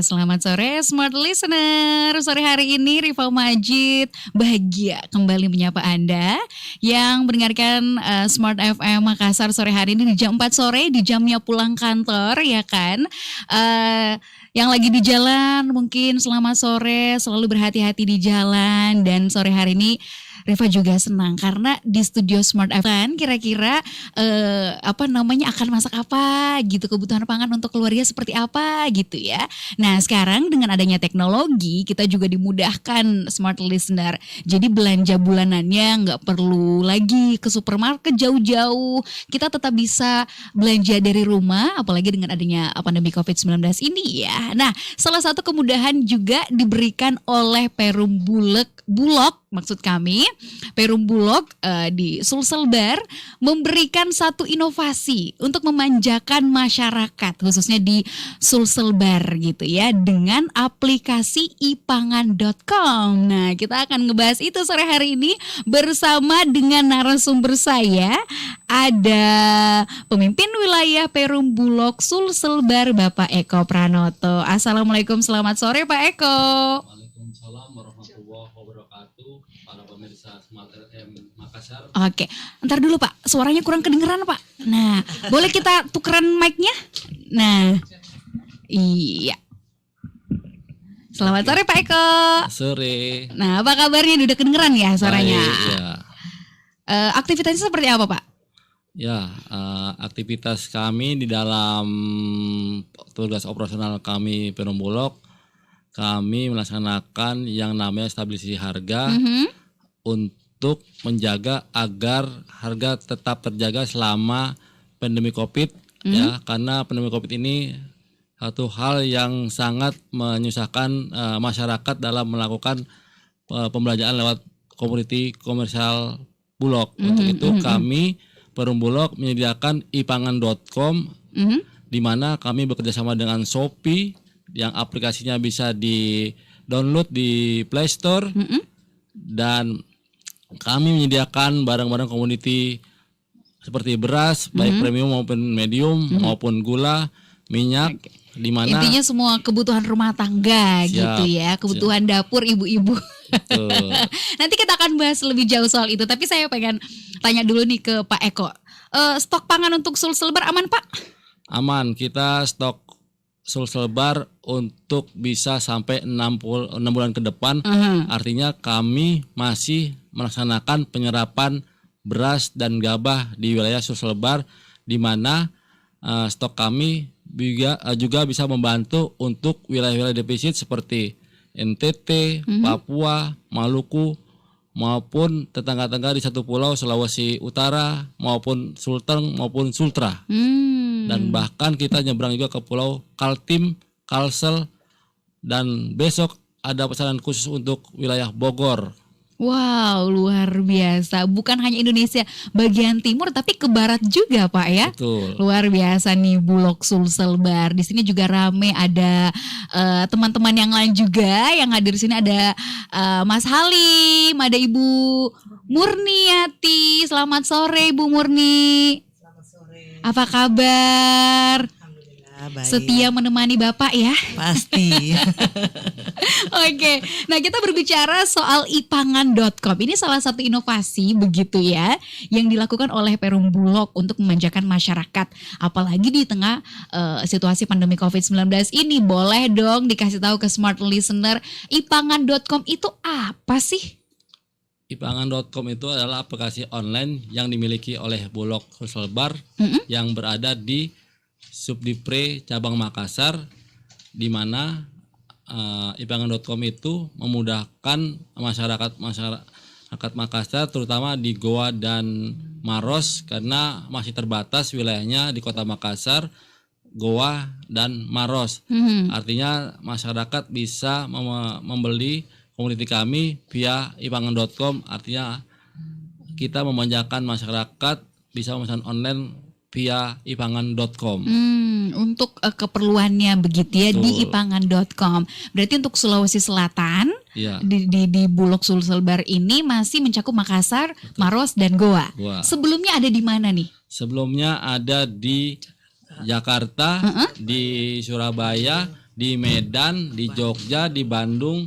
Selamat sore Smart Listener. Sore hari ini Rifa Majid bahagia kembali menyapa Anda yang mendengarkan Smart FM Makassar sore hari ini di jam 4 sore, di jamnya pulang kantor ya kan. Yang lagi di jalan mungkin selamat sore, selalu berhati-hati di jalan. Dan sore hari ini Reva juga senang karena di studio Smart FM kira-kira akan masak apa gitu, kebutuhan pangan untuk keluarga seperti apa gitu ya. Nah sekarang dengan adanya teknologi kita juga dimudahkan Smart Listener. Jadi belanja bulanannya nggak perlu lagi ke supermarket jauh-jauh. Kita tetap bisa belanja dari rumah apalagi dengan adanya pandemi COVID-19 ini ya. Nah salah satu kemudahan juga diberikan oleh Perum Bulog maksud kami. Perum Bulog di Sulselbar memberikan satu inovasi untuk memanjakan masyarakat khususnya di Sulselbar gitu ya dengan aplikasi ipangan.com. Nah kita akan ngebahas itu sore hari ini bersama dengan narasumber saya. Ada pemimpin wilayah Perum Bulog Sulselbar Bapak Eko Pranoto. Assalamualaikum, selamat sore Pak Eko. Waalaikumsalam warahmatullahi wabarakatuh. Para pemirsa Smart FM Makassar. Oke, ntar dulu Pak, suaranya kurang kedengeran Pak. Nah, boleh kita tukeran mic-nya? Nah, iya. Selamat sore Pak Eko. Sore. Nah, apa kabarnya? Udah kedengeran ya suaranya? Baik, ya. Aktivitasnya seperti apa Pak? Ya, aktivitas kami di dalam tugas operasional kami Perum Bulog, kami melaksanakan yang namanya stabilisasi harga untuk menjaga agar harga tetap terjaga selama pandemi Covid ya, karena pandemi Covid ini satu hal yang sangat menyusahkan masyarakat dalam melakukan pembelanjaan lewat komoditi komersial Bulog. Untuk itu kami Perum Bulog menyediakan ipangan.com di mana kami bekerjasama dengan Shopee yang aplikasinya bisa di-download di Play Store dan kami menyediakan barang-barang komoditi seperti beras baik premium maupun medium maupun gula, minyak di mana intinya semua kebutuhan rumah tangga gitu ya, kebutuhan dapur ibu-ibu. Nanti kita akan bahas lebih jauh soal itu, tapi saya pengen tanya dulu nih ke Pak Eko. Stok pangan untuk Sulselbar aman Pak? Aman, kita stok Sulselbar untuk bisa sampai 6 bulan ke depan. Artinya kami masih melaksanakan penyerapan beras dan gabah di wilayah Sulselbar di mana stok kami juga bisa membantu untuk wilayah-wilayah defisit seperti NTT, Papua, Maluku maupun tetangga-tetangga di satu pulau Sulawesi Utara maupun Sulteng maupun Sultra. Dan bahkan kita nyebrang juga ke pulau Kaltim, Kalsel, dan besok ada pesanan khusus untuk wilayah Bogor. Wow, luar biasa. Bukan hanya Indonesia bagian timur tapi ke barat juga Pak ya. Betul. Luar biasa nih Bulog Sulselbar. Di sini juga rame, ada teman-teman yang lain juga yang hadir di sini, ada Mas Halim, ada Ibu Murniati. Selamat sore Ibu Murni. Selamat sore. Apa kabar? Alhamdulillah baik. Setia menemani Bapak ya. Pasti. Oke, nah kita berbicara soal ipangan.com. Ini salah satu inovasi begitu ya yang dilakukan oleh Perum Bulog untuk memanjakan masyarakat. Apalagi di tengah situasi pandemi COVID-19 ini. Boleh dong dikasih tahu ke Smart Listener, ipangan.com itu apa sih? Ipangan.com itu adalah aplikasi online yang dimiliki oleh Bulog Sulselbar yang berada di Subdipre cabang Makassar, di mana ipangan.com itu memudahkan masyarakat Makassar terutama di Goa dan Maros karena masih terbatas wilayahnya di Kota Makassar, Goa dan Maros. Artinya masyarakat bisa membeli komoditi kami via ipangan.com, artinya kita memanjakan masyarakat bisa memesan online via ipangan.com. Untuk keperluannya begitu ya. Betul. Di ipangan.com. Berarti untuk Sulawesi Selatan di Bulog Sulselbar ini masih mencakup Makassar, Maros dan Goa. Sebelumnya ada di mana nih? Sebelumnya ada di Jakarta, di Surabaya, di Medan, di Jogja, di Bandung.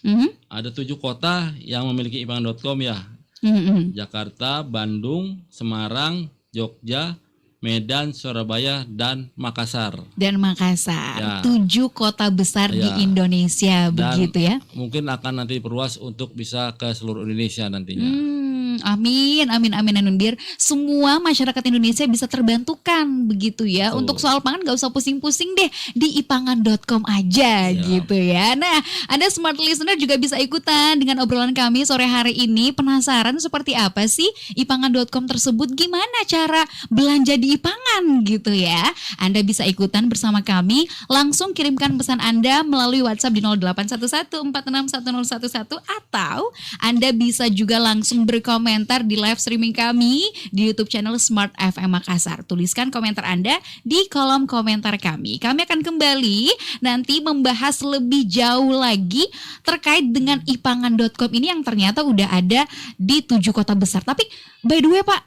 Mhm. Ada 7 kota yang memiliki ipangan.com ya. Mhm. Jakarta, Bandung, Semarang, Jogja, Medan, Surabaya, dan Makassar. Dan Makassar, Ya. 7 kota besar Ya. di Indonesia, Dan begitu ya. mungkin akan nanti perluas untuk bisa ke seluruh Indonesia nantinya. Amin, amin, amin, amin. Biar semua masyarakat Indonesia bisa terbantukan begitu ya. Betul. Untuk soal pangan gak usah pusing-pusing deh, di ipangan.com aja Ya. gitu ya. Nah, Anda smart listener juga bisa ikutan dengan obrolan kami sore hari ini. Penasaran seperti apa sih ipangan.com tersebut? Gimana cara belanja di Ipangan gitu ya? Anda bisa ikutan bersama kami. Langsung kirimkan pesan Anda melalui WhatsApp di 0811461011 atau Anda bisa juga langsung berkomentar di live streaming kami di YouTube channel Smart FM Makassar. Tuliskan komentar Anda di kolom komentar kami. Kami akan kembali nanti membahas lebih jauh lagi terkait dengan ipangan.com ini yang ternyata udah ada di 7 kota besar. Tapi by the way Pak,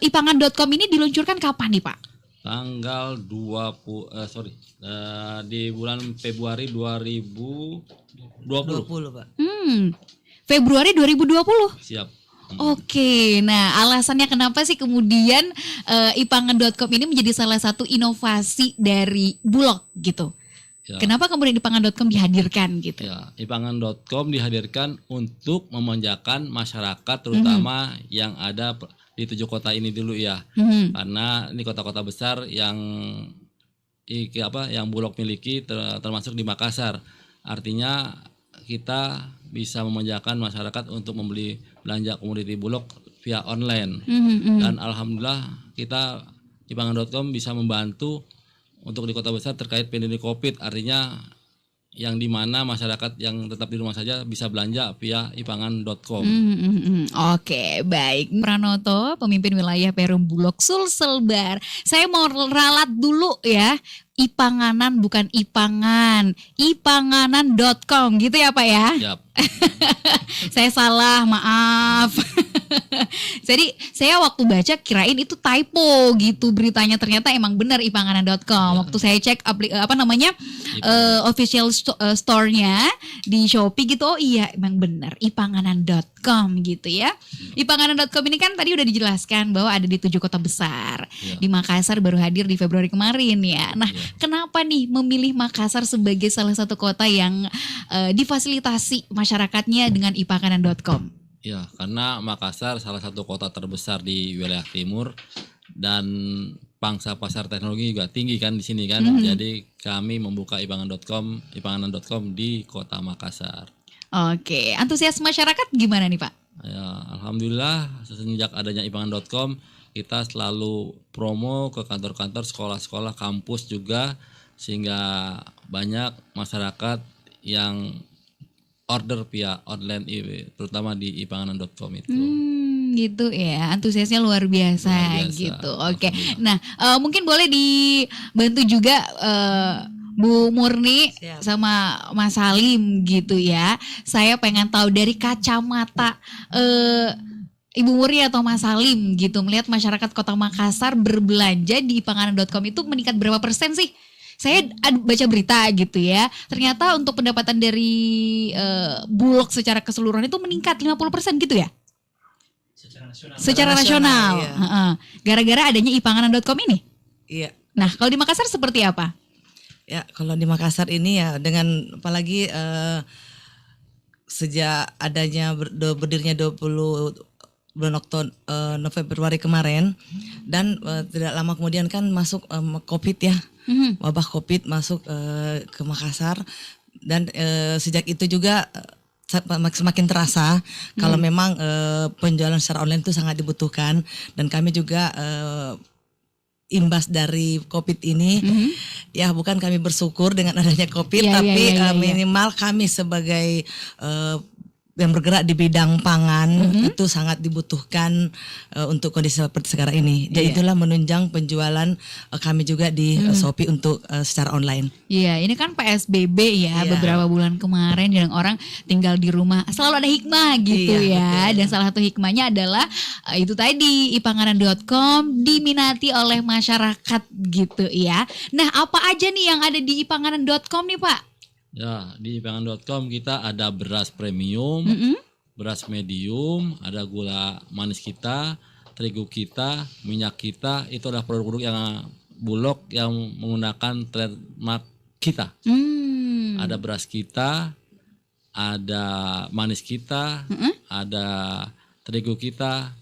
ipangan.com ini diluncurkan kapan nih Pak? Tanggal 20 di bulan Februari 2020. 20 Pak. Februari 2020. Siap. Oke, nah alasannya kenapa sih kemudian ipangan.com ini menjadi salah satu inovasi dari Bulog gitu? Ya. Kenapa kemudian ipangan.com dihadirkan gitu? Ya, ipangan.com dihadirkan untuk memanjakan masyarakat terutama yang ada di 7 kota ini dulu ya. Karena ini kota-kota besar yang yang Bulog miliki termasuk di Makassar. Artinya kita bisa memanjakan masyarakat untuk membeli belanja komoditi Bulog via online. Dan alhamdulillah kita ipangan.com bisa membantu untuk di kota besar terkait pandemi Covid. Artinya yang di mana masyarakat yang tetap di rumah saja bisa belanja via ipangan.com. Oke, baik. Pranoto, pemimpin wilayah Perum Bulog Sulselbar. Saya mau ralat dulu ya. Ipanganan bukan ipangan, ipanganan.com gitu ya Pak ya. Yap. Saya salah, maaf. Jadi saya waktu baca kirain itu typo gitu beritanya, ternyata emang benar ipanganan.com. Waktu saya cek official store-nya di Shopee gitu, oh iya emang benar ipanganan.com gitu ya. Ipanganan.com ini kan tadi udah dijelaskan bahwa ada di 7 kota besar. Ya. Di Makassar baru hadir di Februari kemarin ya. Nah, kenapa nih memilih Makassar sebagai salah satu kota yang difasilitasi masyarakatnya dengan ipanganan.com? Ya, karena Makassar salah satu kota terbesar di wilayah timur dan pangsa pasar teknologi juga tinggi kan di sini kan. Jadi kami membuka ipanganan.com di Kota Makassar. Oke, antusias masyarakat gimana nih Pak? Ya, alhamdulillah sejak adanya ipangan.com kita selalu promo ke kantor-kantor, sekolah-sekolah, kampus juga sehingga banyak masyarakat yang order via online terutama di ipanganan.com itu. Gitu ya, antusiasnya luar biasa, Luar biasa. gitu. Oke, nah mungkin boleh dibantu juga Bu Murni Siap. sama Mas Salim gitu ya. Saya pengen tahu dari kacamata Ibu Murni atau Mas Salim gitu, melihat masyarakat Kota Makassar berbelanja di ipanganan.com itu meningkat berapa persen sih? Saya baca berita gitu ya, ternyata untuk pendapatan dari Bulog secara keseluruhan itu meningkat 50% gitu ya? Secara nasional. Iya. Heeh. Gara-gara adanya ipanganan.com ini? Iya. Nah, kalau di Makassar seperti apa? Ya, kalau di Makassar ini ya dengan apalagi sejak adanya berdirinya 20 bulan Februari kemarin dan tidak lama kemudian kan masuk Covid ya. Wabah Covid masuk ke Makassar dan sejak itu juga semakin terasa kalau memang penjualan secara online itu sangat dibutuhkan dan kami juga imbas dari Covid ini ya bukan kami bersyukur dengan adanya Covid Ya, tapi ya. minimal kami sebagai yang bergerak di bidang pangan itu sangat dibutuhkan untuk kondisi seperti sekarang ini. Jadi itulah menunjang penjualan kami juga di Shopee untuk secara online. Iya, ini kan PSBB ya, beberapa bulan kemarin dan orang tinggal di rumah. Selalu ada hikmah gitu ya. Betul. Dan salah satu hikmahnya adalah itu tadi ipanganan.com diminati oleh masyarakat gitu ya. Nah, apa aja nih yang ada di ipanganan.com nih, Pak? Ya, di ipanganan.com kita ada beras premium, beras medium, ada gula manis kita, terigu kita, minyak kita. Itu adalah produk-produk yang Bulog yang menggunakan trademark kita. Ada beras kita, ada manis kita, ada terigu kita,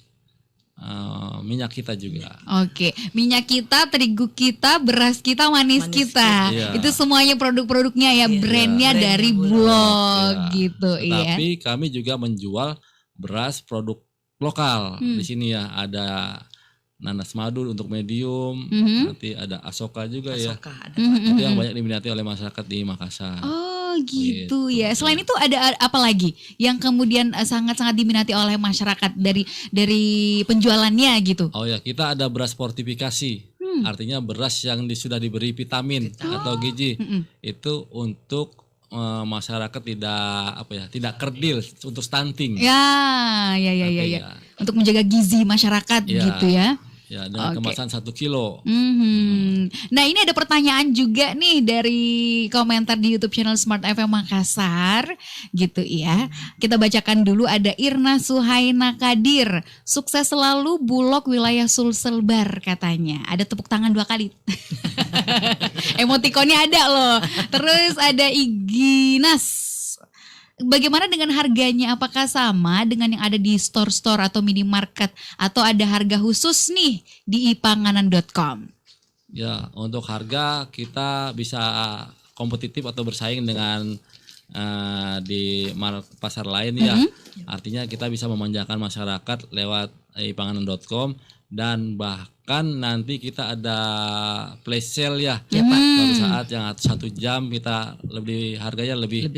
minyak kita juga. Oke, minyak kita, terigu kita, beras kita, manis kita. Itu semuanya produk-produknya ya, brandnya dari Bulog gitu. Tapi kami juga menjual beras produk lokal. Di sini ya ada nanas madu untuk medium, nanti ada Asoka juga ya. Itu yang banyak diminati oleh masyarakat di Makassar. Oh gitu ya. Selain itu ada apa lagi yang kemudian sangat-sangat diminati oleh masyarakat dari penjualannya gitu? Oh ya, kita ada beras fortifikasi. Artinya beras yang sudah diberi vitamin atau gizi. Itu untuk masyarakat tidak kerdil, untuk stunting. Ya. Untuk menjaga gizi masyarakat gitu ya. Ya, dengan kemasan 1 kilo. Nah, ini ada pertanyaan juga nih dari komentar di YouTube channel Smart FM Makassar gitu ya. Kita bacakan dulu, ada Irna Suhaina Kadir. Sukses selalu Bulog wilayah Sulselbar katanya. Ada tepuk tangan 2 kali. Emotikonnya ada loh. Terus ada Iginas. Bagaimana dengan harganya? Apakah sama dengan yang ada di store-store atau minimarket, atau ada harga khusus nih di ipanganan.com? Ya, untuk harga kita bisa kompetitif atau bersaing dengan di pasar lain ya. Artinya kita bisa memanjakan masyarakat lewat ipanganan.com, dan bahkan nanti kita ada flash sale ya. Suatu saat yang 1 jam kita harganya lebih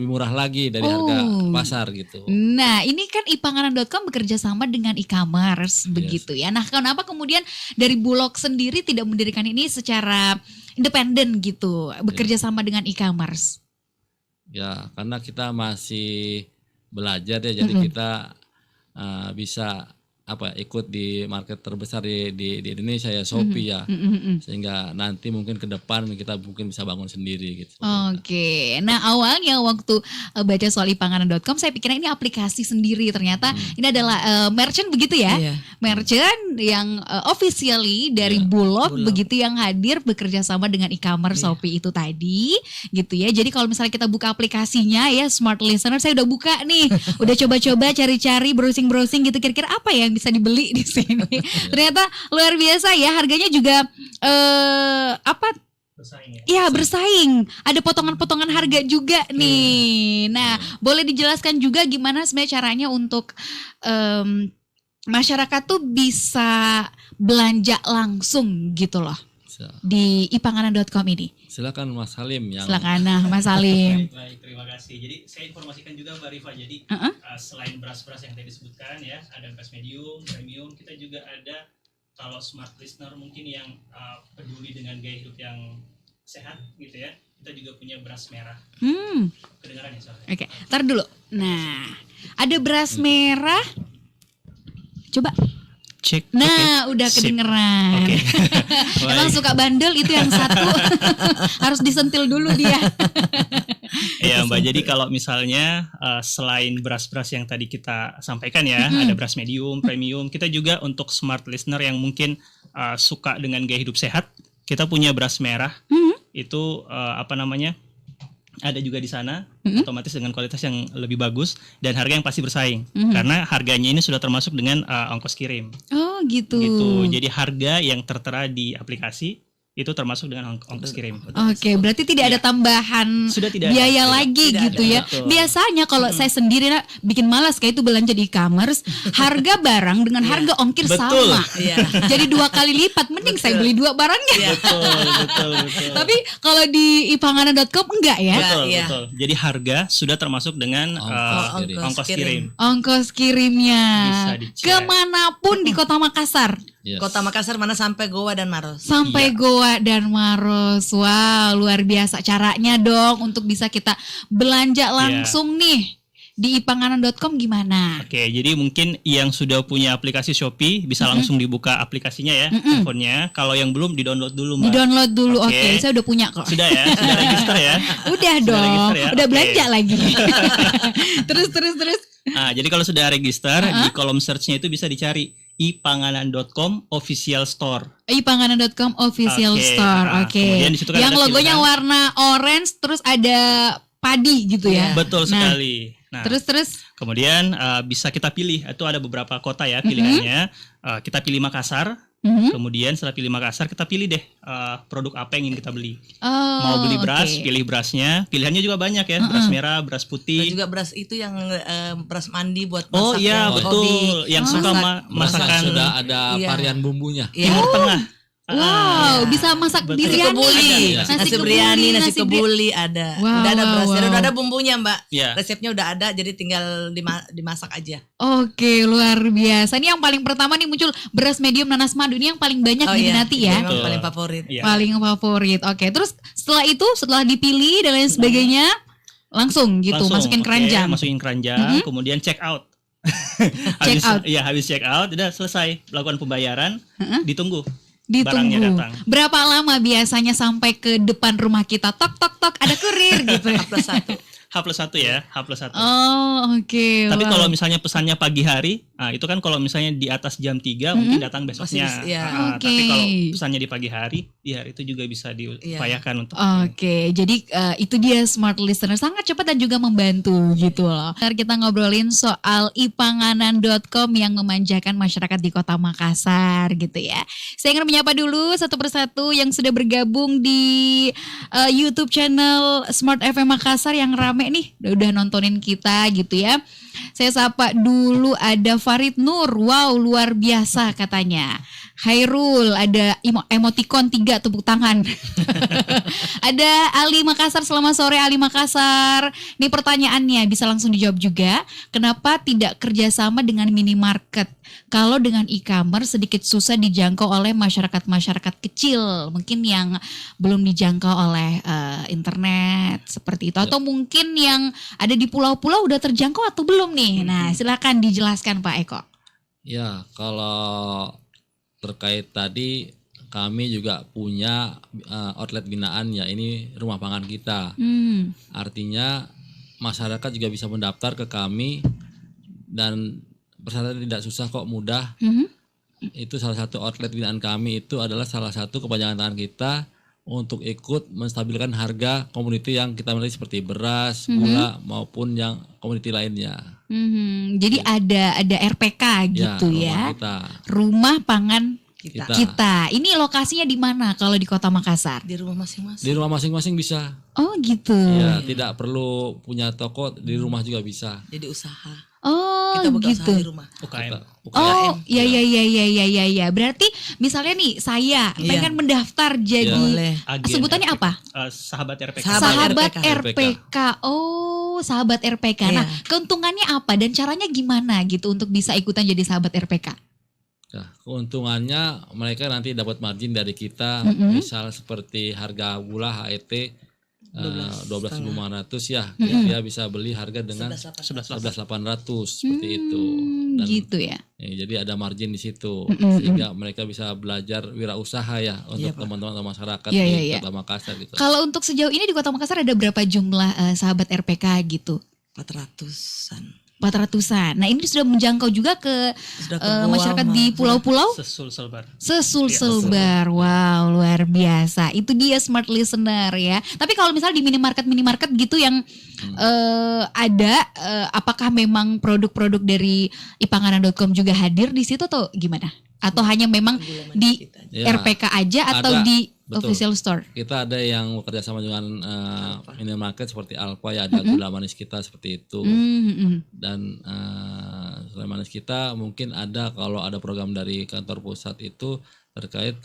murah lagi dari harga pasar gitu. Nah, ini kan ipanganan.com bekerja sama dengan e-commerce begitu ya. Nah, kenapa kemudian dari Bulog sendiri tidak mendirikan ini secara independen gitu, bekerja sama dengan e-commerce? Ya, karena kita masih belajar ya, jadi kita bisa ikut di market terbesar di Indonesia ya, Shopee ya. Sehingga nanti mungkin ke depan kita mungkin bisa bangun sendiri gitu. Oke. Nah, awalnya waktu baca soal ipanganan.com saya pikirnya ini aplikasi sendiri, ternyata ini adalah merchant begitu ya. Merchant yang officially dari Bulog begitu, yang hadir bekerja sama dengan e-commerce Shopee itu tadi gitu ya. Jadi kalau misalnya kita buka aplikasinya ya, Smart Listener, saya udah buka nih. Udah coba-coba cari-cari, browsing-browsing gitu, kira-kira apa ya bisa dibeli di sini. Ternyata luar biasa ya, harganya juga bersaing. Ada potongan-potongan harga juga nih. Nah, boleh dijelaskan juga gimana sebenarnya caranya untuk masyarakat tuh bisa belanja langsung gitu loh di ipanganan.com ini. Silakan Mas Salim yang. Silakan Mas Salim. Baik, terima kasih. Jadi saya informasikan juga Mbak Rifa. Jadi selain beras-beras yang tadi disebutkan ya, ada beras medium, premium. Kita juga ada, kalau smart listener mungkin yang peduli dengan gaya hidup yang sehat gitu ya, kita juga punya beras merah. Kedengaran ya soalnya? Oke, ntar dulu. Nah, ada beras merah. Coba. Cek. Nah, udah kedengeran. Emang suka bandel itu yang satu. Harus disentil dulu dia. Ya Mbak, jadi kalau misalnya selain beras-beras yang tadi kita sampaikan ya, ada beras medium, premium, kita juga untuk smart listener yang mungkin suka dengan gaya hidup sehat, kita punya beras merah. Itu ada juga di sana, otomatis dengan kualitas yang lebih bagus dan harga yang pasti bersaing. Karena harganya ini sudah termasuk dengan ongkos kirim. Oh gitu. Jadi harga yang tertera di aplikasi itu termasuk dengan ongkos kirim. Oke, berarti tidak ada tambahan Sudah tidak ada. biaya lagi Tidak gitu ada, ya. betul. Biasanya kalau saya sendiri bikin malas kayak itu belanja di e-commerce, harga barang dengan harga ongkir Betul. sama. Iya. Jadi 2 kali lipat, mending saya beli 2 barangnya. Betul. Tapi kalau di ipanganan.com enggak ya? Betul, Iya. betul. Jadi harga sudah termasuk dengan ongkos kirim. Ongkos kirimnya Bisa dicek. kemanapun di Kota Makassar. Yes. Kota Makassar mana sampai Goa dan Maros. Sampai Goa dan Maros. Wow, luar biasa caranya dong untuk bisa kita belanja langsung nih di ipanganan.com gimana? Oke, jadi mungkin yang sudah punya aplikasi Shopee bisa langsung dibuka aplikasinya ya, handphonenya. Kalau yang belum di-download dulu, Mbak. Di-download dulu. Oke. Oke, saya udah punya kok. Sudah ya, sudah register ya. Udah Sudah dong. register ya? Udah Oke. belanja lagi. terus. Nah, jadi kalau sudah register, di kolom search-nya itu bisa dicari ipanganan.com official store. ipanganan.com official Oke, store. nah, Oke. kemudian di situ kan Yang ada logonya pilihan. warna orange terus ada padi gitu ya. Betul Nah, sekali. Nah, Terus. kemudian bisa kita pilih, itu ada beberapa kota ya pilihannya. Kita pilih Makassar. Mhm. Kemudian setelah pilih Makassar, kita pilih deh produk apa yang ingin kita beli. Oh, Mau beli beras, oke. pilih berasnya. Pilihannya juga banyak ya, beras merah, beras Dan putih. juga beras itu yang beras mandi buat masak. Oh iya, yang betul. hobi. Yang suka Masak. masakan Sudah ada Iya. varian bumbunya. Iya. Timur Tengah. Wow, bisa masak Betul. Nasi biryani. kebuli, Ada. nasi biryani, nasi kebuli ada. Wow, Udah ada wow, berasnya, wow. udah ada bumbunya Mbak. Iya. Resepnya udah ada, jadi tinggal dimasak aja. Oke, luar biasa. Ini yang paling pertama nih muncul beras medium nanas madu. Ini yang paling banyak diminati itu ya. memang Betul. paling favorit. Iya. Paling favorit. Oke, terus setelah itu, setelah dipilih dan lain sebagainya, langsung gitu Langsung, masukin oke, keranjang. masukin keranjang, kemudian check out. Check out. Iya, habis check out, udah selesai melakukan pembayaran, ditunggu. Ditunggu. Barangnya datang. Berapa lama biasanya sampai ke depan rumah kita? Tok tok tok, ada kurir gitu. H+1. H+1 ya, H+1. Oh, oke. Tapi Wow. kalau misalnya pesannya pagi hari, itu kan kalau misalnya di atas jam 3 mungkin datang besoknya. Masih, iya. Oke. Tapi kalau pesannya di pagi hari, di hari itu juga bisa diupayakan untuk Oke, jadi itu dia smart listener, sangat cepat dan juga membantu gitu loh. Ntar kita ngobrolin soal ipanganan.com yang memanjakan masyarakat di Kota Makassar gitu ya. Saya ingin menyapa dulu satu persatu yang sudah bergabung di YouTube channel Smart FM Makassar yang rame nih, udah nontonin kita gitu ya. Saya sapa dulu ada Farid Nur, wow luar biasa katanya. Hairul, ada emoticon 3 tepuk tangan. Ada Ali Makassar, selamat sore Ali Makassar. Ini pertanyaannya bisa langsung dijawab juga. Kenapa tidak kerjasama dengan minimarket? Kalau dengan e-commerce sedikit susah dijangkau oleh masyarakat-masyarakat kecil, mungkin yang belum dijangkau oleh internet seperti itu. Atau mungkin yang ada di pulau-pulau udah terjangkau atau belum nih? Nah silakan dijelaskan Pak Eko. Ya, kalau terkait tadi kami juga punya outlet binaan ya, ini rumah pangan kita. Artinya masyarakat juga bisa mendaftar ke kami dan persyaratan tidak susah kok, mudah. Itu salah satu outlet binaan kami, itu adalah salah satu kepanjangan tangan kita untuk ikut menstabilkan harga komoditi yang kita miliki seperti beras, gula maupun yang komoditi lainnya. Jadi ada RPK gitu rumah ya. kita. Rumah pangan Kita. kita. Ini lokasinya di mana kalau di Kota Makassar? Di rumah masing-masing. Di rumah masing-masing bisa. Oh gitu. Ya, tidak perlu punya toko, di rumah juga bisa. Jadi usaha. Oh Kita buka gitu. usaha di rumah. UKM. Oh, ya. Berarti misalnya nih saya Iya. pengen mendaftar jadi Boleh. Agen sebutannya RPK. apa? Sahabat RPK. Sahabat RPK. RPK. Oh, sahabat RPK. Nah, Iya. keuntungannya apa dan caranya gimana gitu untuk bisa ikutan jadi sahabat RPK? Nah, keuntungannya mereka nanti dapat margin dari kita, misal seperti harga gula HET 12.500 ya, dia bisa beli harga dengan 11.800 seperti itu. Dan, Gitu ya. jadi ada margin di situ, sehingga mereka bisa belajar wirausaha ya untuk teman-teman atau masyarakat Iya, di iya, iya. Kota Makassar gitu. Kalau untuk sejauh ini di Kota Makassar ada berapa jumlah sahabat RPK gitu? 400-an. 400-an. Nah, ini sudah menjangkau juga ke Sudah ke Goa, masyarakat Mas. di pulau-pulau Sesul Selbar. Sesul-Selbar. Wow, luar biasa. Itu dia smart listener ya. Tapi kalau misalnya di minimarket gitu yang ada, apakah memang produk-produk dari ipanganan.com juga hadir di situ atau gimana? Atau hanya memang di kita. Ya, RPK aja atau ada, di betul. official store? Kita ada yang bekerja sama dengan minimarket seperti Alfa, ya ada gula manis kita seperti itu. Dan selain manis kita mungkin ada, kalau ada program dari kantor pusat itu terkait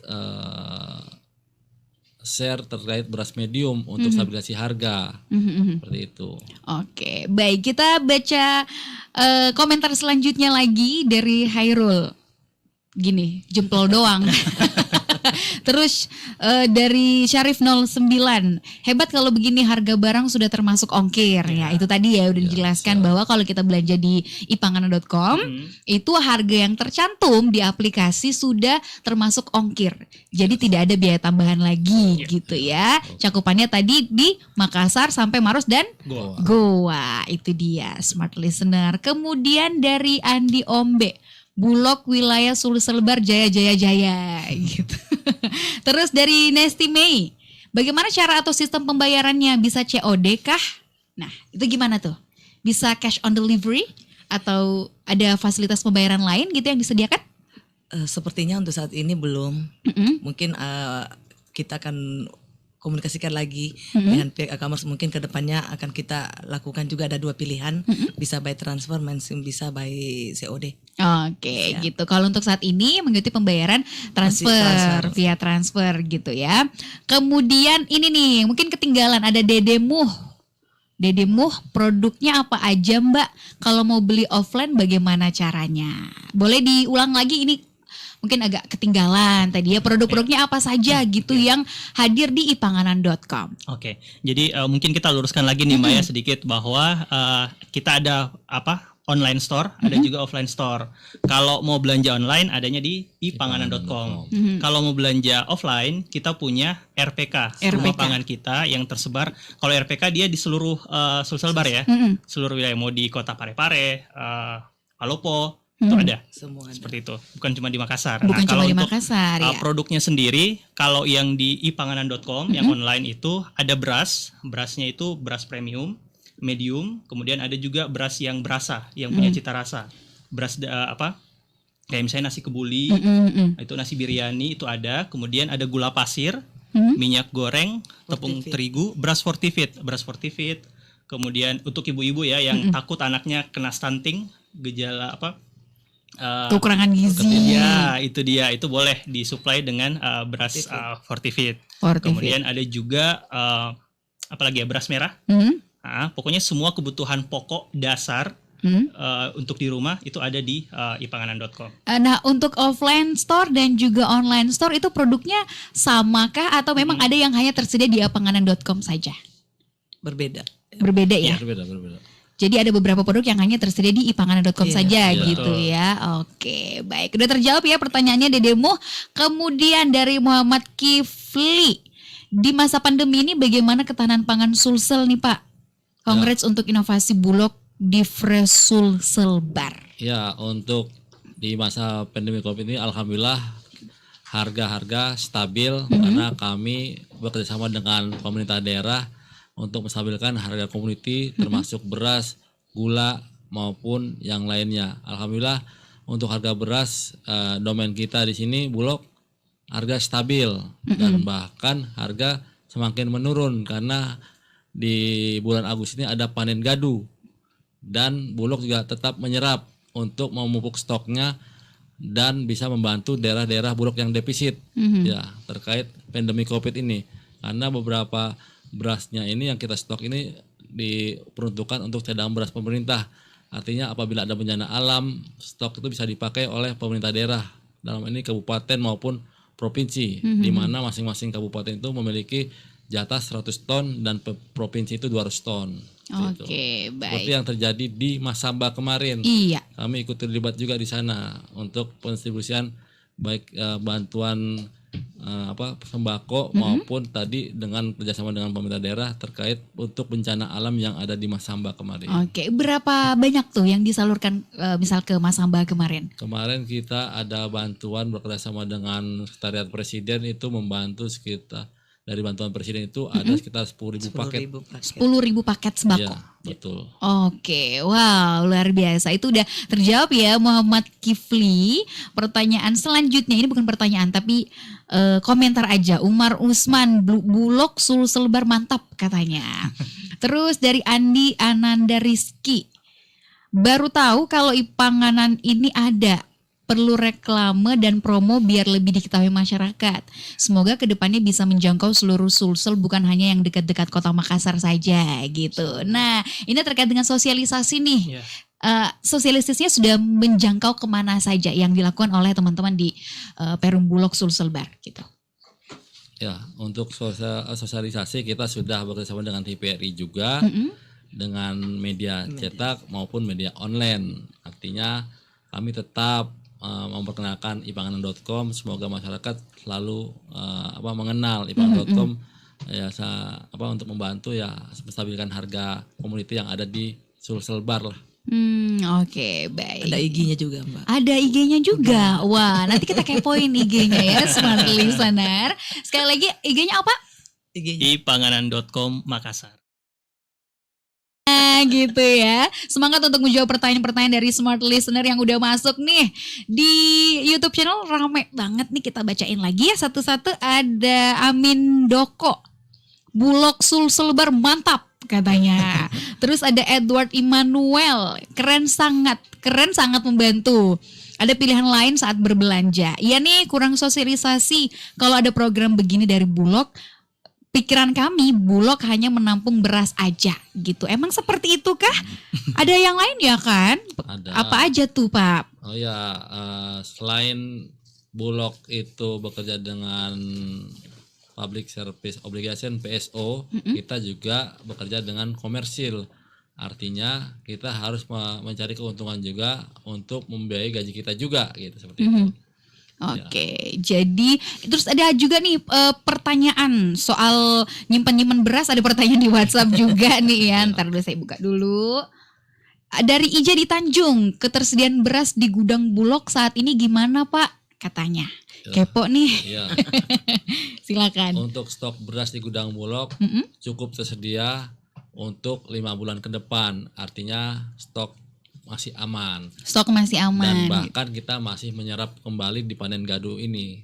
share terkait beras medium untuk stabilisasi harga, seperti itu. Oke, baik, kita baca komentar selanjutnya lagi dari Hairul. Gini, jempol doang. Terus dari Syarif 09, hebat kalau begini harga barang sudah termasuk ongkir. Ya itu tadi ya udah dijelaskan bahwa kalau kita belanja di ipanganan.com itu harga yang tercantum di aplikasi sudah termasuk ongkir. Jadi tidak ada biaya tambahan lagi gitu ya. Cakupannya tadi di Makassar sampai Maros dan Goa. Itu dia smart listener. Kemudian dari Andi Ombe, Bulog wilayah Sulselbar Jaya gitu. Terus dari Nesti Mei, bagaimana cara atau sistem pembayarannya? Bisa COD kah? Nah, itu gimana tuh? Bisa cash on delivery atau ada fasilitas pembayaran lain gitu yang disediakan? Sepertinya untuk saat ini belum. Mungkin kita akan komunikasikan lagi dengan pihak e-commerce. Mungkin ke depannya akan kita lakukan juga, ada 2 pilihan, bisa by transfer, bisa by COD. Oke, gitu. Kalau untuk saat ini mengikuti pembayaran transfer via transfer gitu ya. Kemudian ini nih, mungkin ketinggalan ada Dede Muh. Dede Muh, produknya apa aja Mbak? Kalau mau beli offline bagaimana caranya? Boleh diulang lagi, ini mungkin agak ketinggalan tadi ya, produk-produknya apa saja gitu yang hadir di ipanganan.com. Oke, jadi mungkin kita luruskan lagi nih Mbak ya sedikit, bahwa kita ada online store, ada juga offline store. Kalau mau belanja online adanya di ipanganan.com. Kalau mau belanja offline kita punya RPK, rumah pangan kita yang tersebar. Kalau RPK dia di seluruh Sulselbar ya, seluruh wilayah, mau di kota Parepare, Palopo, itu ada. Semua ada. Seperti itu, bukan cuma di Makassar. Bukan cuma kalau di untuk Makassar ya. produknya sendiri, kalau yang di ipanganan.com yang online itu ada berasnya itu beras premium, medium, kemudian ada juga beras yang berasa, yang punya cita rasa. Beras kayak misalnya nasi kebuli, itu nasi biryani itu ada, kemudian ada gula pasir, minyak goreng, tepung terigu, beras fortified, kemudian untuk ibu-ibu ya yang takut anaknya kena stunting, gejala kekurangan gizi. Ya, itu dia. Itu boleh disuplai dengan beras fortified. Kemudian ada juga apalagi ya, beras merah. Pokoknya semua kebutuhan pokok dasar untuk di rumah itu ada di ipanganan.com. Nah, untuk offline store dan juga online store itu produknya samakah atau memang ada yang hanya tersedia di ipanganan.com saja? Berbeda. Berbeda ya? Berbeda. Jadi ada beberapa produk yang hanya tersedia di ipanganan.com saja gitu betul. ya. Oke, baik. Udah terjawab ya pertanyaannya Dedemu. Kemudian dari Muhammad Kifli, di masa pandemi ini bagaimana ketahanan pangan Sulsel nih Pak? Congrats untuk inovasi Bulog di Fresh Sulselbar. Ya, untuk di masa pandemi Covid ini alhamdulillah harga-harga stabil karena kami bekerjasama dengan pemerintah daerah untuk menstabilkan harga komoditi termasuk beras, gula maupun yang lainnya. Alhamdulillah untuk harga beras domain kita di sini Bulog harga stabil dan bahkan harga semakin menurun karena di bulan Agustus ini ada panen gadu dan Bulog juga tetap menyerap untuk memupuk stoknya dan bisa membantu daerah-daerah Bulog yang defisit ya terkait pandemi Covid ini, karena beberapa berasnya ini yang kita stok ini diperuntukkan untuk cadangan beras pemerintah. Artinya apabila ada bencana alam, stok itu bisa dipakai oleh pemerintah daerah, dalam ini kabupaten maupun provinsi, di mana masing-masing kabupaten itu memiliki jatah 100 ton dan provinsi itu 200 ton. Oke, baik. Seperti yang terjadi di Masamba kemarin. Iya. Kami ikut terlibat juga di sana untuk pendistribusian baik bantuan sembako maupun tadi dengan kerjasama dengan pemerintah daerah terkait untuk bencana alam yang ada di Masamba kemarin. Oke, berapa banyak tuh yang disalurkan misal ke Masamba kemarin? Kemarin kita ada bantuan bekerjasama dengan Sekretariat Presiden itu membantu sekitar dari bantuan Presiden itu ada sekitar 10.000 paket. 10.000 paket sembako. Ya, Betul. Oke, wow, luar biasa. Itu udah terjawab ya Muhammad Kifli. Pertanyaan selanjutnya ini bukan pertanyaan tapi komentar aja. Umar Usman, Bulog Sulsel Bar mantap katanya. Terus dari Andi Ananda Rizky, baru tahu kalau Ipanganan ini ada. Perlu reklame dan promo biar lebih diketahui masyarakat. Semoga kedepannya bisa menjangkau seluruh Sulsel, bukan hanya yang dekat-dekat kota Makassar saja gitu. Nah, ini terkait dengan sosialisasi nih. Sosialisasinya sudah menjangkau kemana saja yang dilakukan oleh teman-teman di Perum Bulog Sulsel Bar gitu. Ya, untuk sosialisasi kita sudah bekerjasama dengan TVRI juga, dengan media cetak maupun media online. Artinya kami tetap memperkenalkan ipanganan.com. Semoga masyarakat selalu mengenal ipanganan.com ya untuk membantu ya menstabilkan harga komoditi yang ada di Sulsel Bar lah. Oke, baik. Ada IG-nya juga, Mbak. Ada IG-nya juga. Wah, nanti kita kepoin IG-nya ya, smart listener. Sekali lagi IG-nya apa? IG-nya ipanganan.com Makassar. Gitu ya. Semangat untuk menjawab pertanyaan-pertanyaan dari smart listener yang udah masuk nih di YouTube channel. Rame banget nih, kita bacain lagi ya satu-satu. Ada Amin Doko, Bulog Sulsel Bar mantap katanya. Terus ada Edward Immanuel, keren sangat membantu. Ada pilihan lain saat berbelanja. Iya nih, kurang sosialisasi kalau ada program begini dari Bulog. Pikiran kami Bulog hanya menampung beras aja gitu. Emang seperti itu kah? Ada yang lain ya kan? Ada. Apa aja tuh Pak? Oh ya, selain Bulog itu bekerja dengan Public Service Obligation PSO, kita juga bekerja dengan komersil. Artinya kita harus mencari keuntungan juga untuk membiayai gaji kita juga gitu, seperti itu. Oke, jadi terus ada juga nih pertanyaan soal nyimpan beras. Ada pertanyaan di WhatsApp juga nih ya. Ntar dulu saya buka dulu. Dari Ija di Tanjung, ketersediaan beras di gudang Bulog saat ini gimana Pak? Katanya. Kepo nih. Ya. Silakan. Untuk stok beras di gudang Bulog cukup tersedia untuk 5 bulan ke depan. Artinya stok masih aman. Stok masih aman. Dan bahkan kita masih menyerap kembali di panen gadu ini.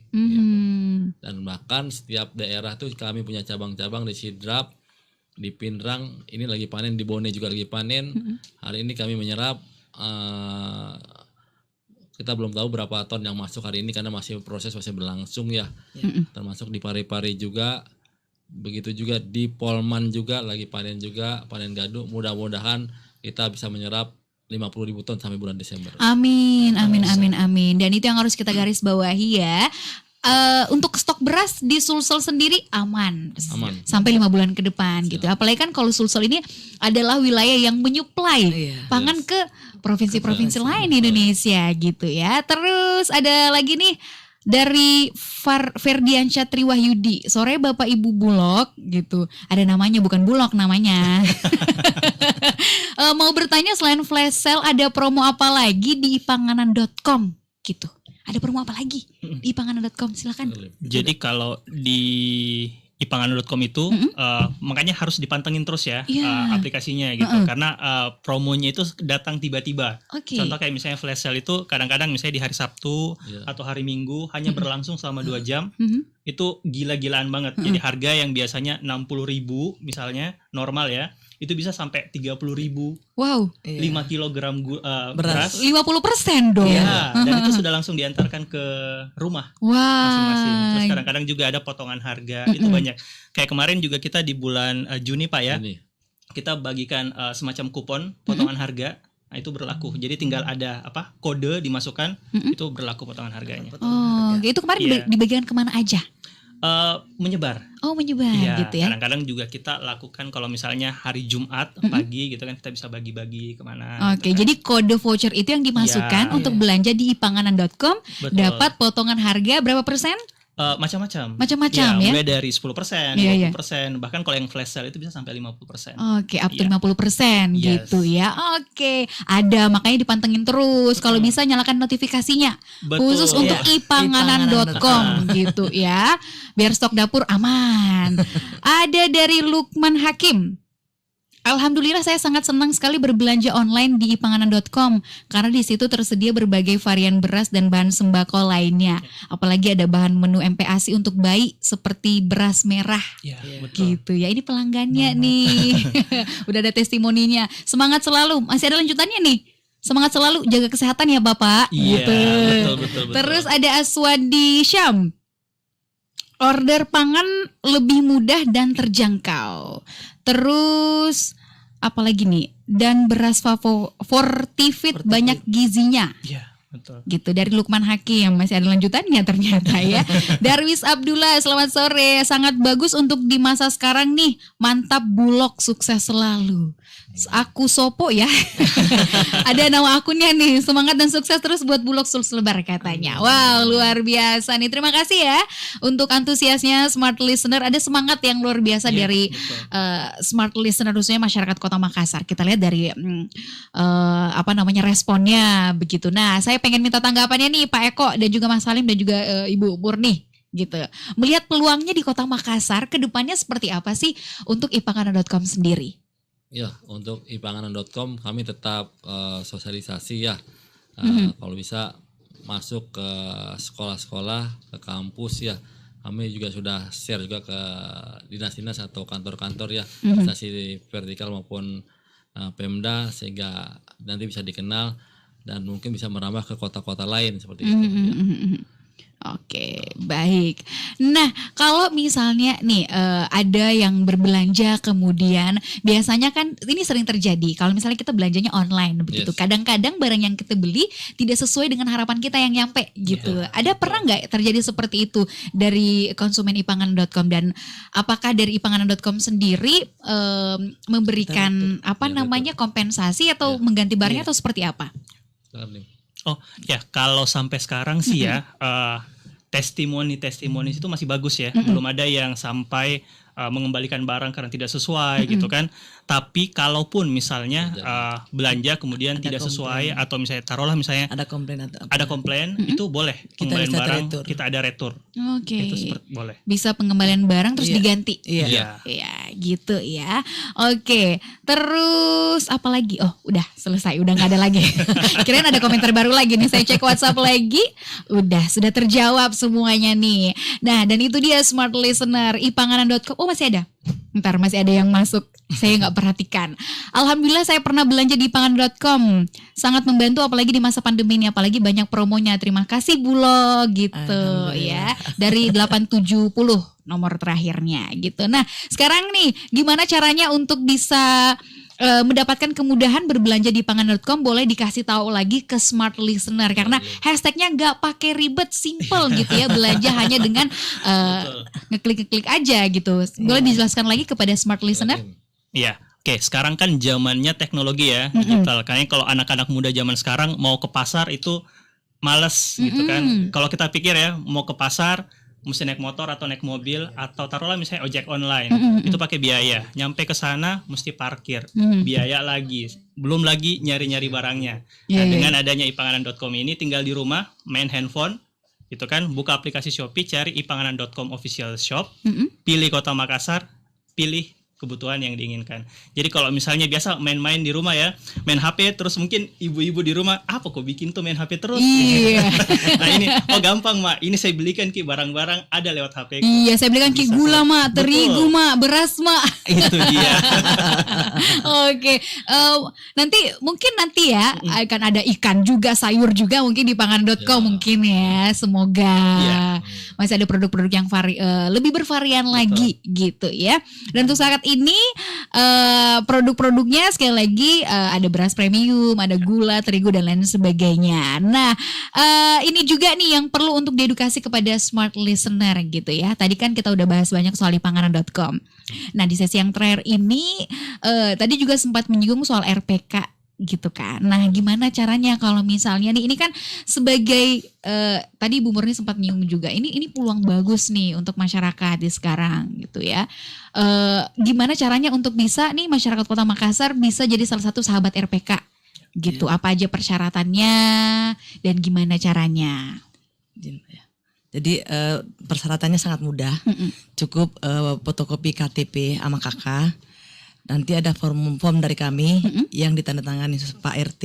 Dan bahkan setiap daerah tuh kami punya cabang-cabang di Sidrap, di Pindrang, ini lagi panen, di Bone juga lagi panen. Hari ini kami menyerap, kita belum tahu berapa ton yang masuk hari ini karena masih berlangsung ya. Termasuk di Pari-Pari juga. Begitu juga di Polman juga lagi panen gadu. Mudah-mudahan kita bisa menyerap 50.000 ton sampai bulan Desember. Amin. Dan itu yang harus kita garis bawahi ya. Untuk stok beras di Sulsel sendiri aman. Sampai 5 bulan ke depan gitu. Apalagi kan kalau Sulsel ini adalah wilayah yang menyuplai pangan ke provinsi-provinsi lain di Indonesia gitu ya. Terus ada lagi nih dari Ferdiansyah Triwahyudi, sore Bapak Ibu Bulog gitu. Ada namanya, bukan Bulog namanya. Mau bertanya, selain flash sale ada promo apa lagi di ipanganan.com gitu? Ada promo apa lagi di ipanganan.com? Silakan. Jadi kalau di ipanganan.com itu makanya harus dipantengin terus ya aplikasinya gitu, karena promonya itu datang tiba-tiba. Contoh kayak misalnya flash sale itu kadang-kadang misalnya di hari Sabtu atau hari Minggu hanya berlangsung selama 2 jam. Itu gila-gilaan banget. Jadi harga yang biasanya 60.000 misalnya normal ya, itu bisa sampai 30.000. Wow. 5 kilogram beras. 50% dong. Iya, dan itu sudah langsung diantarkan ke rumah masing-masing. Terus kadang-kadang juga ada potongan harga, itu banyak. Kayak kemarin juga kita di bulan Juni Pak ya, kita bagikan semacam kupon potongan harga. Nah, itu berlaku. Jadi tinggal ada kode dimasukkan, itu berlaku potongan harganya. Itu kemarin dibagikan kemana aja? Menyebar. Menyebar gitu ya. Kadang-kadang juga kita lakukan kalau misalnya hari Jumat pagi gitu kan, kita bisa bagi-bagi kemana. Oke, jadi kode voucher itu yang dimasukkan untuk belanja di ipanganan.com, dapat potongan harga berapa persen? Macam-macam ya. Mulai dari 10%, 20%, bahkan kalau yang flash sale itu bisa sampai 50%. Oke, up to 50% gitu ya. Oke, ada, makanya dipantengin terus. Kalau bisa nyalakan notifikasinya. Khusus untuk ipanganan.com gitu ya. Biar stok dapur aman. Ada dari Lukman Hakim. Alhamdulillah saya sangat senang sekali berbelanja online di ipanganan.com karena di situ tersedia berbagai varian beras dan bahan sembako lainnya. Apalagi ada bahan menu MPASI untuk bayi seperti beras merah. Ya, betul. Gitu ya. Ini pelanggannya nih. Udah ada testimoninya. Semangat selalu. Masih ada lanjutannya nih. Semangat selalu, jaga kesehatan ya Bapak. Iya, Gitu. betul. Terus ada Aswadi Syam. Order pangan lebih mudah dan terjangkau. Terus apalagi nih? Dan beras Fortifit banyak gizinya. Iya, betul. Gitu dari Lukman Hakim. Masih ada lanjutannya ternyata ya. Darwis Abdullah, selamat sore. Sangat bagus untuk di masa sekarang nih. Mantap Bulog, sukses selalu. Aku Sopo ya. Ada nama akunnya nih. Semangat dan sukses terus buat Bulog Sulselbar katanya. Wow, luar biasa nih. Terima kasih ya untuk antusiasnya Smart Listener. Ada semangat yang luar biasa dari Smart Listener, khususnya masyarakat Kota Makassar. Kita lihat dari responnya begitu. Nah, saya pengen minta tanggapannya nih Pak Eko dan juga Mas Salim dan juga Ibu Murni gitu. Melihat peluangnya di Kota Makassar ke depannya seperti apa sih untuk ipanganan.com sendiri? Ya, untuk ipanganan.com kami tetap sosialisasi ya. Kalau bisa masuk ke sekolah-sekolah, ke kampus ya. Kami juga sudah share juga ke dinas-dinas atau kantor-kantor ya, instansi vertikal maupun Pemda, sehingga nanti bisa dikenal dan mungkin bisa merambah ke kota-kota lain seperti itu. Ya. Oke, baik. Nah, kalau misalnya nih ada yang berbelanja kemudian biasanya kan ini sering terjadi kalau misalnya kita belanjanya online begitu. Yes. Kadang-kadang barang yang kita beli tidak sesuai dengan harapan kita yang nyampe gitu. Ada pernah nggak terjadi seperti itu dari konsumen ipanganan.com, dan apakah dari ipanganan.com sendiri memberikan kompensasi atau mengganti barangnya atau seperti apa? Oh ya, kalau sampai sekarang sih ya testimoni itu masih bagus ya. Belum ada yang sampai mengembalikan barang karena tidak sesuai gitu kan. Tapi kalaupun misalnya belanja kemudian tidak sesuai atau misalnya taruhlah misalnya ada komplain itu boleh pengembalian barang kita ada retur. Oke. Itu boleh. Bisa pengembalian barang terus diganti. Iya. Ya, gitu ya. Oke. Terus apa lagi? Oh, udah selesai, udah nggak ada lagi. Kirain ada komentar baru lagi nih. Saya cek WhatsApp lagi. Sudah terjawab semuanya nih. Nah, dan itu dia Smart Listener ipanganan.com. Oh, masih ada. Ntar masih ada yang masuk. Saya nggak perhatikan. Alhamdulillah saya pernah belanja di ipanganan.com. Sangat membantu apalagi di masa pandemi ini, apalagi banyak promonya. Terima kasih Bulog gitu ya. Dari 870 nomor terakhirnya gitu. Nah, sekarang nih gimana caranya untuk bisa mendapatkan kemudahan berbelanja di ipanganan.com? Boleh dikasih tahu lagi ke Smart Listener karena hashtagnya nggak pakai ribet, simple gitu ya, belanja hanya dengan ngeklik aja gitu. Boleh dijelaskan lagi kepada Smart Listener? Iya. Oke, sekarang kan zamannya teknologi ya, digital. Kayaknya kalau anak-anak muda zaman sekarang mau ke pasar itu males gitu kan. Kalau kita pikir ya, mau ke pasar mesti naik motor atau naik mobil atau taruhlah misalnya ojek online, itu pakai biaya. Nyampe ke sana mesti parkir, biaya lagi. Belum lagi nyari-nyari barangnya. Nah, dengan adanya ipanganan.com ini tinggal di rumah, main handphone, gitu kan, buka aplikasi Shopee, cari ipanganan.com official shop, pilih Kota Makassar, pilih kebutuhan yang diinginkan. Jadi kalau misalnya biasa main-main di rumah ya, main HP terus mungkin ibu-ibu di rumah, apa kok bikin tuh main HP terus? Iya. Nah ini, gampang Mak, ini saya belikan Ki barang-barang ada lewat HP. Iya, saya belikan Ki gula Mak, terigu Mak, beras Mak. Itu dia. Oke, nanti ya akan ada ikan juga, sayur juga mungkin di ipanganan.com mungkin ya. Semoga masih ada produk-produk yang lebih bervarian lagi gitu ya. Dan untuk saat ini produk-produknya sekali lagi ada beras premium, ada gula, terigu dan lain sebagainya. Nah, ini juga nih yang perlu untuk diedukasi kepada Smart Listener gitu ya. Tadi kan kita udah bahas banyak soal ipanganan.com. Nah, di sesi yang terakhir ini tadi juga sempat menyinggung soal RPK gitu kan. Nah, gimana caranya kalau misalnya nih, ini kan sebagai tadi Bu Murni sempat menyinggung juga, ini peluang bagus nih untuk masyarakat di sekarang gitu ya. Gimana caranya untuk bisa nih masyarakat Kota Makassar bisa jadi salah satu sahabat RPK gitu. Apa aja persyaratannya dan gimana caranya? Jadi persyaratannya sangat mudah. Cukup fotokopi KTP sama KK. Nanti ada form dari kami yang ditandatangani Pak RT.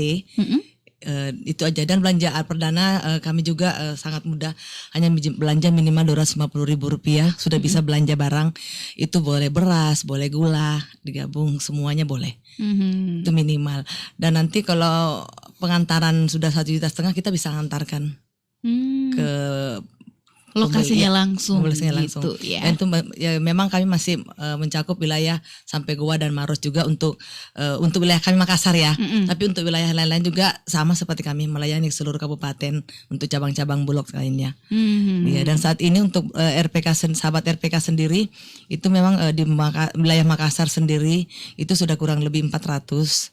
Itu aja, dan belanja perdana kami juga sangat mudah, hanya belanja minimal Rp250.000 sudah bisa belanja barang. Itu boleh beras, boleh gula, digabung semuanya boleh. Itu minimal. Dan nanti kalau pengantaran sudah 1,5 juta kita bisa antarkan ke Lokasinya langsung lokasinya gitu langsung. ya. Dan itu ya, memang kami masih mencakup wilayah sampai Goa dan Maros juga untuk wilayah kami Makassar ya. Tapi untuk wilayah lain-lain juga sama seperti kami melayani seluruh kabupaten untuk cabang-cabang Bulog lainnya. Ya, dan saat ini untuk sahabat RPK sendiri itu memang di wilayah Makassar sendiri itu sudah kurang lebih 400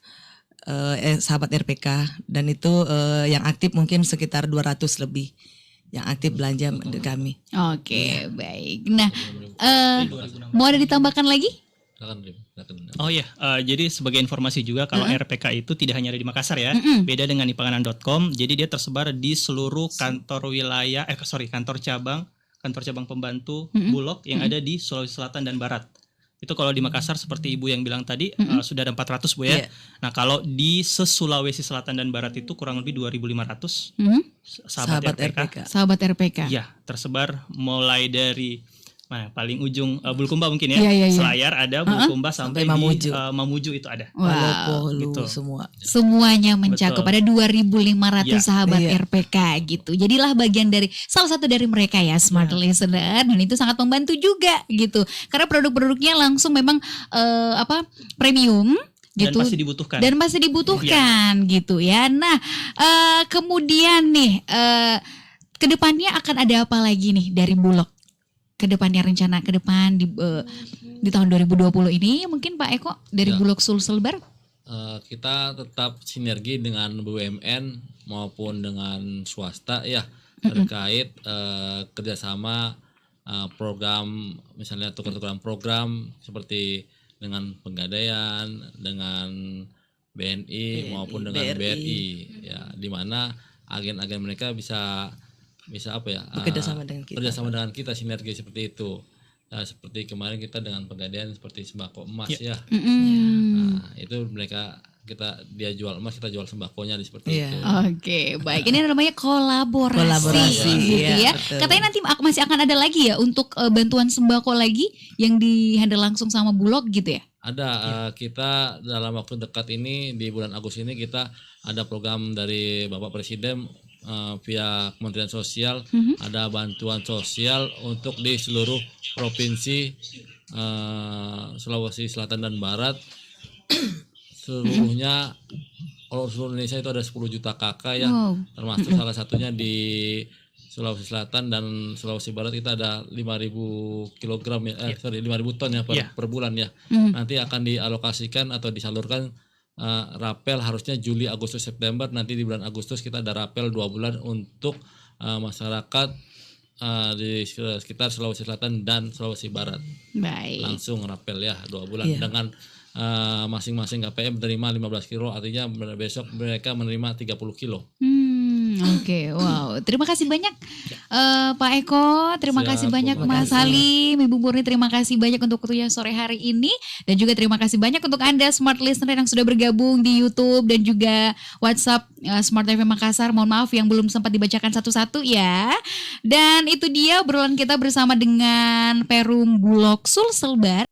sahabat RPK, dan itu yang aktif mungkin sekitar 200 lebih yang aktif belanja di kami. Oke, baik. Nah, mau ada ditambahkan lagi? Silakan. Oh ya, jadi sebagai informasi juga kalau RPK itu tidak hanya ada di Makassar ya, beda dengan di panganan.com. Jadi dia tersebar di seluruh kantor wilayah, kantor cabang pembantu Bulog yang ada di Sulawesi Selatan dan Barat. Itu kalau di Makassar seperti Ibu yang bilang tadi sudah ada 400 Bu ya. Nah, kalau di Sulawesi Selatan dan Barat itu kurang lebih 2.500 sahabat RPK. Sahabat RPK. Ya, tersebar mulai dari paling ujung Bulukumba mungkin ya. Iya. Selayar ada, Bulukumba sampai Mamuju. di Mamuju itu ada. Palopo, gitu. semua. Semuanya mencakup, ada 2.500 Ya. sahabat Iya. RPK gitu. Jadilah bagian dari salah satu dari mereka ya, Smart Listener, dan itu sangat membantu juga gitu. Karena produk-produknya langsung memang premium gitu. Dan pasti dibutuhkan. Gitu ya. Nah, kemudian nih kedepannya akan ada apa lagi nih dari Bulog? Kedepannya, rencana ke depan di tahun 2020 ini mungkin Pak Eko dari Bulog Sulselbar? Kita tetap sinergi dengan BUMN maupun dengan swasta ya, terkait kerjasama program, misalnya tukar-tukaran program seperti dengan Pegadaian, dengan BNI maupun dengan BRI ya, di mana agen-agen mereka bisa Bekerjasama dengan kita. Sinergi seperti itu. Nah, seperti kemarin kita dengan Pegadaian seperti sembako emas ya. Nah, itu dia jual emas, kita jual sembakonya seperti itu. Oke, baik. Ini namanya kolaborasi gitu ya. Betul. Katanya nanti masih akan ada lagi ya untuk bantuan sembako lagi yang dihandle langsung sama Bulog gitu ya? Ada, kita dalam waktu dekat ini di bulan Agustus ini kita ada program dari Bapak Presiden via Kementerian Sosial, ada bantuan sosial untuk di seluruh provinsi Sulawesi Selatan dan Barat. Seluruhnya seluruh Indonesia itu ada 10 juta KK ya. Termasuk salah satunya di Sulawesi Selatan dan Sulawesi Barat itu ada 5.000 kilogram 5.000 ton ya per bulan ya. Nanti akan dialokasikan atau disalurkan rapel harusnya Juli, Agustus, September. Nanti di bulan Agustus kita ada rapel 2 bulan untuk masyarakat di sekitar Sulawesi Selatan dan Sulawesi Barat. Baik. Langsung rapel ya 2 bulan dengan masing-masing KPM menerima 15 kilo, artinya besok mereka menerima 30 kilo. Oke, wow. Terima kasih banyak Pak Eko, terima kasih banyak Mas Halim, Ibu Murni, terima kasih banyak untuk waktunya sore hari ini, dan juga terima kasih banyak untuk Anda Smart Listener yang sudah bergabung di YouTube dan juga WhatsApp Smart FM Makassar. Mohon maaf yang belum sempat dibacakan satu-satu ya. Dan itu dia obrolan kita bersama dengan Perum Bulog Sulselbar.